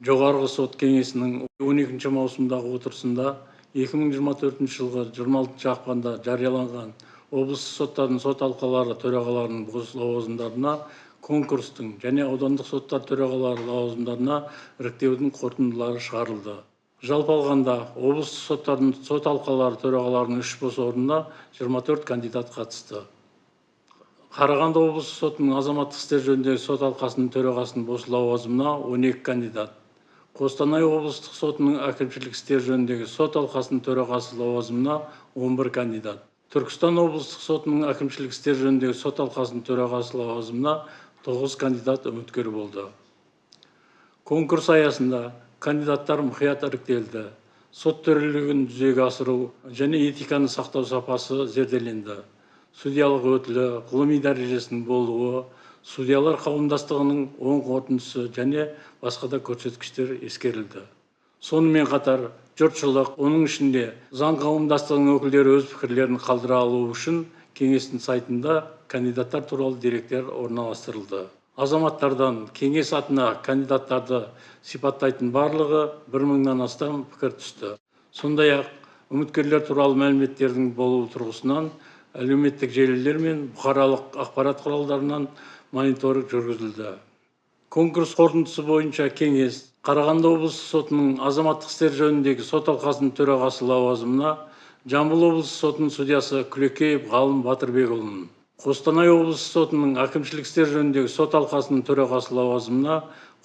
Жоғарғы сот кеңесінің 12 маусымдағы отырысында 2024 жылғы 26 ақпанда жарияланған облыстық соттардың сот алқалары төрағаларының бос лауазымдарына конкурстың және аудандық соттар төрағалары лауазымдарына іріктеудің қорытындылары шығарылды. Жалпы алғанда облыстық соттардың сот алқалары төрағаларының 3 бос орнына 24 кандидат қатысты. Қарағанды облыстық сотының азаматтық істер жөніндегі сот алқасының төрағасының бос лауазымына 12 кандидат. Қостанай облыстық сотының әкімшілік істер жөніндегі сот алқасының төрағасы лауазымына 11 кандидат. Түркістан облыстық сотының әкімшілік істер жөніндегі сот алқасының төрағасы лауазымына 9 кандидат үміткер болды. Конкурс аясында кандидаттар мұқият іріктелді. Сот төрелігін жүзеге асыру және этиканы сақтау сапасы зерделенді. Судьялық өтілі, ғылыми дәрежесінің болуы, судьялар қауымдастығының оң қорытындысы және басқа да көрсеткіштер ескерілді. Сонымен қатар жұртшылық, оның ішінде заң қауымдастығының өкілдері өз пікірлерін қалдыра алу үшін кеңестің сайтында кандидаттар туралы деректер орналастырылды. Азаматтардан кеңес атына кандидаттарды сипаттайтын барлығы 1000-нан астам пікір түсті. Сондай-ақ үміткерлер туралы мәліметтердің болуы тұрғысынан әлеуметтік желілер мен бұқаралық ақпарат құралдарынан мониторинг жүргізілді. Конкурс қорытындысы бойынша кеңес Қарағанды облыстық сотының азаматтық істер жөніндегі сот алқасының төрағасы лауазымына Жамбыл облыстық сотының судьясы Күлекеев Ғалым Батырбекұлын, Қостанай облыстық сотының әкімшілік істер жөніндегі сот алқасының төрағасы лауазымына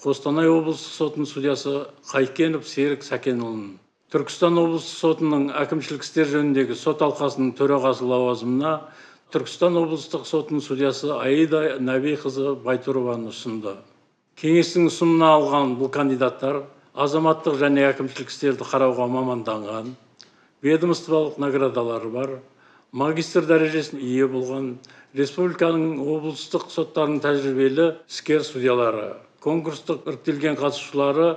Қостанай облыстық сотының судьясы Қайкенов Серік Сәкенұлын, Түркістан облыстық сотының әкімшілік істер жөніндегі сот алқасының төрағасы лауазымына Түркістан облыстық сотының судьясы Аида Нәбиқызы Байтурованы ұсынды. Кеңестің ұсынымына алған бұл кандидаттар азаматтық және әкімшілік істерді қарауға маманданған, ведомстволық наградалары бар, магистр дәрежесіне ие болған, республиканың облыстық соттарының тәжірибелі іскер судьялары. Конкурстық іріктелген қатысушылары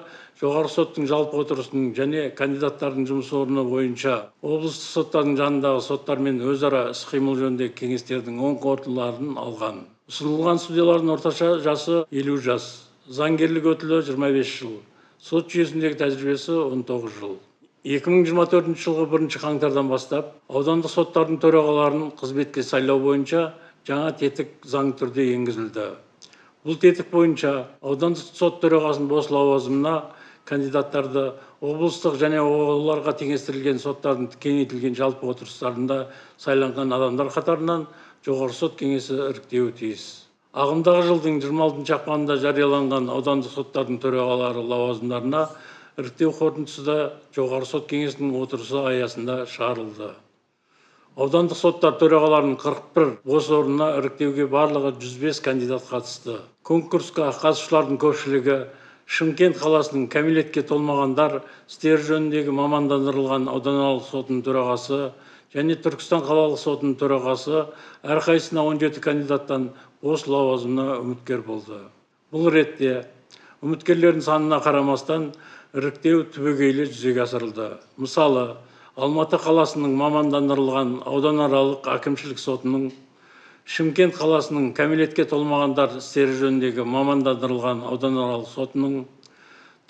жоғарғы соттың жалпы отырысының және кандидаттардың жұмыс орны бойынша облыстық соттардың жанындағы соттармен өзара іс-қимыл жөніндегі кеңестердің оң қорытындыларын алған. Ұсынылған судьялардың орташа жасы 50 жас, заңгерлік өтілі 25 жыл, сот жүйесіндегі тәжірибесі 19 жыл. 2024 жылғы 1 қаңтардан бастап аудандық соттардың төрағаларын қызметке сайлау бойынша жаңа тетік заң түрде енгізілді. Бұл тетік бойынша аудандық сот төрағасының бос лауазымына кандидаттарды облыстық және оларға теңестірілген соттардың кеңейтілген жалпы отырыстарында сайланған адамдар қатарынан жоғарғы сот кеңесі іріктеуі тиіс. Ағымдағы жылдың 26 ақпанында жарияланған аудандық соттардың төрағалары лауазымдарына іріктеу қорытындысы да жоғарғы сот кеңесінің отырысы аясында шығарылды. Аудандық соттар төрағаларының 41 бос орнына іріктеуге барлығы 105 кандидат қатысты. Конкурсқа қатысушылардың көпшілігі Шымкент қаласының кәмелетке толмағандар істері жөніндегі мамандандырылған ауданаралық сотының төрағасы және Түркістан қалалық сотының төрағасы әрқайсысына 17 кандидаттан бос лауазымына үміткер болды. Бұл ретте үміткерлердің санына қарамастан іріктеу түбегейлі жүзеге асырылды. Мысалы, Алматы қаласының мамандандырылған ауданаралық әкімшілік сотының, Шымкент қаласының кәмелетке толмағандар істері жөніндегі мамандандырылған ауданаралық сотының,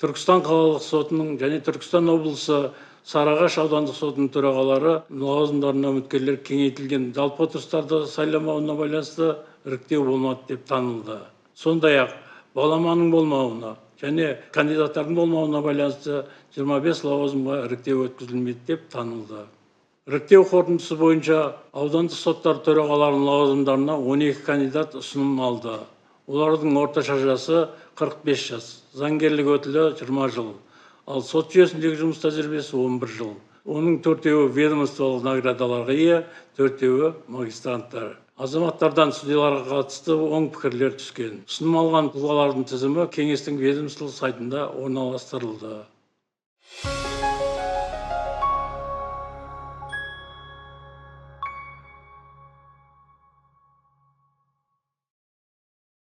Түркістан қалалық сотының және Түркістан облысы Сарыағаш аудандық сотының төрағалары лауазымдарына үміткерлер кеңейтілген жалпы отырыстарды сайламауына байланысты іріктеу болмады деп танылды. Сондай-ақ баламаның болмауына және кандидаттардың болмауына байланысты 25 лауазымға іріктеу өткізілмеді деп танылды. Іріктеу қорытындысы бойынша аудандық соттар төрағаларының лауазымдарына 12 кандидат ұсыным алды. Олардың орташа жасы 45 жас, заңгерлік өтілі 20 жыл, ал сот жүйесіндегі жұмыс тәжірибесі 11 жыл. Оның 4-еуі ведомстволық наградаларға ие, 4-еуі магистранттар. Азаматтардан судьяларға қатысты оң пікірлер түскен. Ұсыным алған тұлғалардың тізімі кеңестің ведомстволық сайтында орналастырылды.